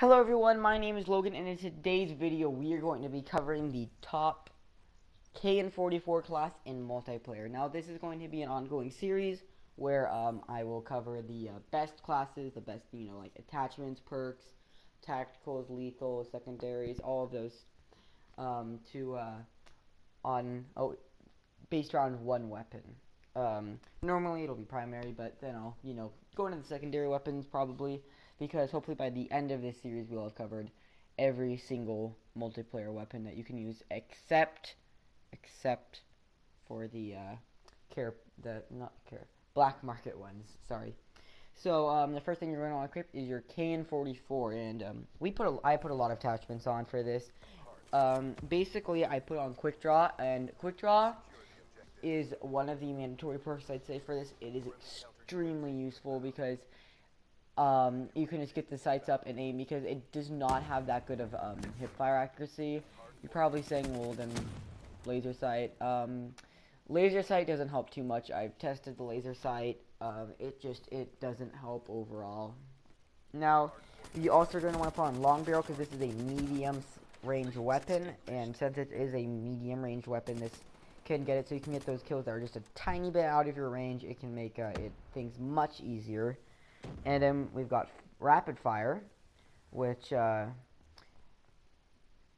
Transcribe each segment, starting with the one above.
Hello everyone, my name is Logan, and in today's video we are going to be covering the top KN-44 class in multiplayer. Now this is going to be an ongoing series where I will cover the best classes, the best, like attachments, perks, tacticals, lethal, secondaries, all of those based around one weapon. Normally it'll be primary, but then I'll, go into the secondary weapons probably, because hopefully by the end of this series we'll have covered every single multiplayer weapon that you can use except for the black market ones. Sorry. So the first thing you're going to want to equip is your KN-44, and I put a lot of attachments on for this. Basically I put on quick draw, and quick draw is one of the mandatory perks I'd say for this. It is extremely useful because you can just get the sights up and aim, because it does not have that good of hip-fire accuracy. You're probably saying, well, then laser sight. Laser sight doesn't help too much. I've tested the laser sight. It doesn't help overall. Now, you also are going to want to put on long barrel, because this is a medium range weapon, and since it is a medium range weapon, this can get it so you can get those kills that are just a tiny bit out of your range. It can make things much easier. And then we've got rapid fire, which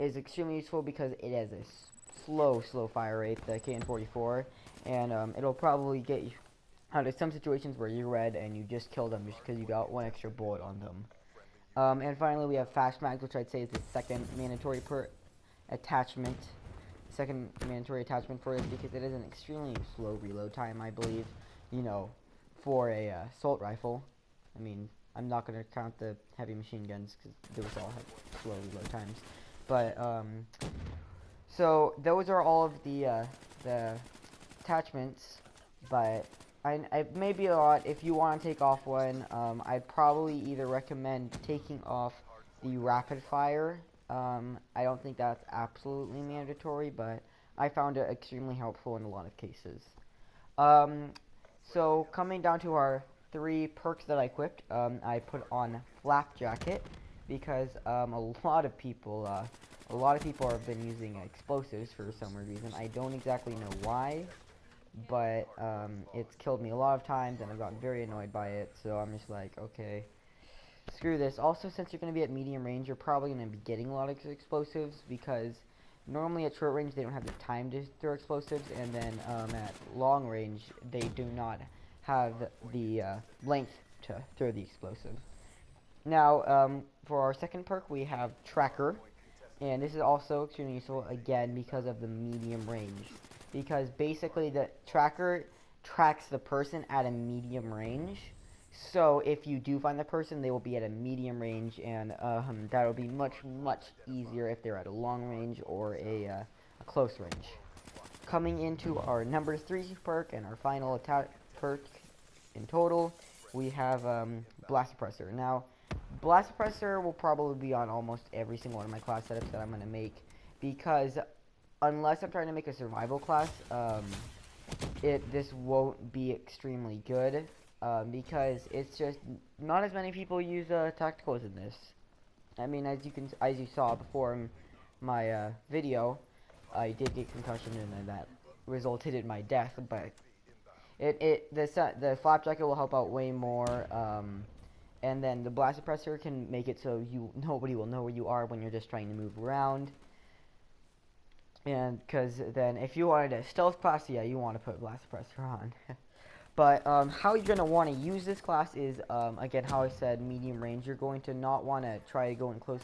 is extremely useful because it has a slow fire rate, the KN-44, and it'll probably get you out of some situations where you're red and you just kill them just because you got one extra bullet on them. And finally we have fast mags, which I'd say is the second mandatory attachment. Second mandatory attachment for it, because it is an extremely slow reload time, I believe, for a assault rifle. I mean, I'm not going to count the heavy machine guns because those all have slow reload times. But so those are all of the attachments. But I may be a lot. If you want to take off one, I'd probably either recommend taking off the rapid fire. I don't think that's absolutely mandatory, but I found it extremely helpful in a lot of cases. So coming down to our 3 perks that I equipped, I put on flak jacket because a lot of people have been using explosives for some reason. I don't exactly know why, but it's killed me a lot of times, and I've gotten very annoyed by it. So I'm just like, okay, screw this. Also, since you're going to be at medium range, you're probably going to be getting a lot of explosives, because normally at short range they don't have the time to throw explosives, and then at long range they do not have the length to throw the explosive. Now, for our second perk we have tracker, and this is also extremely useful, again, because of the medium range. Because basically the tracker tracks the person at a medium range. So if you do find the person, they will be at a medium range, and that will be much easier if they're at a long range or a close range. Coming into our number 3 perk and our final perk in total, we have blast suppressor. Now, blast suppressor will probably be on almost every single one of my class setups that I'm going to make, because unless I'm trying to make a survival class, this won't be extremely good. Because it's just not as many people use tacticals in this. I mean, as you saw before in my video, I did get concussion, and that resulted in my death. But the flak jacket will help out way more. And then the blast suppressor can make it so nobody will know where you are when you're just trying to move around. And because then if you wanted a stealth class, yeah, you want to put blast suppressor on. But how you're going to want to use this class is, again, how I said, medium range. You're going to not want to try to go in close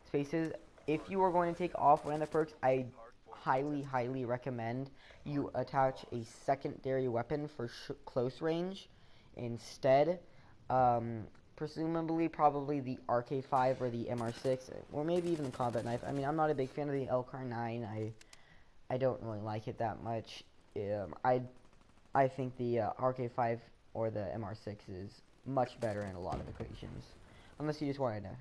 spaces. If you are going to take off one of the perks, I highly recommend you attach a secondary weapon for close range instead. Presumably, probably the RK5 or the MR6, or maybe even the combat knife. I mean, I'm not a big fan of the LK9. I don't really like it that much. I think the RK5 or the MR6 is much better in a lot of occasions, unless you just wanted to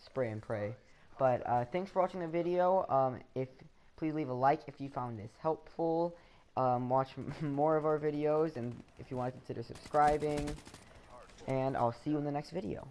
spray and pray. But thanks for watching the video. Please leave a like if you found this helpful. Watch more of our videos, and if you want to consider subscribing. And I'll see you in the next video.